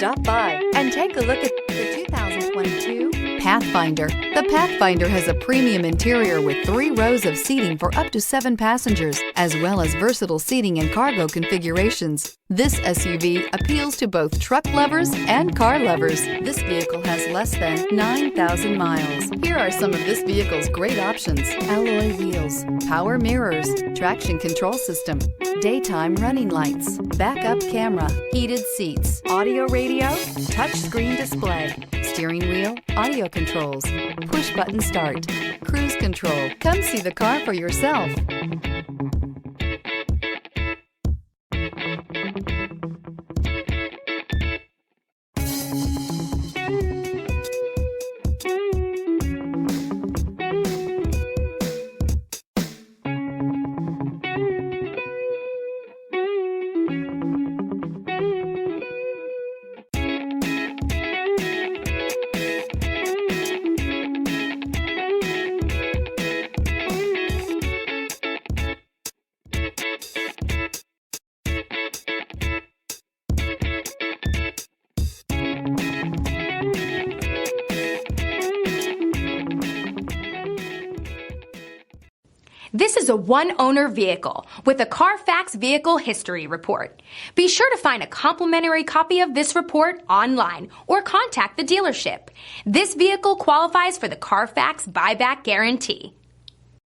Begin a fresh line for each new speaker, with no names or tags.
Stop by and take a look at the 2022 Pathfinder. The Pathfinder has a premium interior with 3 rows of seating for up to 7 passengers, as well as versatile seating and cargo configurations. This SUV appeals to both truck lovers and car lovers. This vehicle has less than 9,000 miles. Here are some of this vehicle's great options: alloy wheels, power mirrors, traction control system, daytime running lights, backup camera, heated seats, audio radio, touchscreen display, steering wheel audio controls, push button start, cruise control. Come see the car for yourself.
This is a one-owner vehicle with a Carfax Vehicle History Report. Be sure to find a complimentary copy of this report online or contact the dealership. This vehicle qualifies for the Carfax Buyback Guarantee.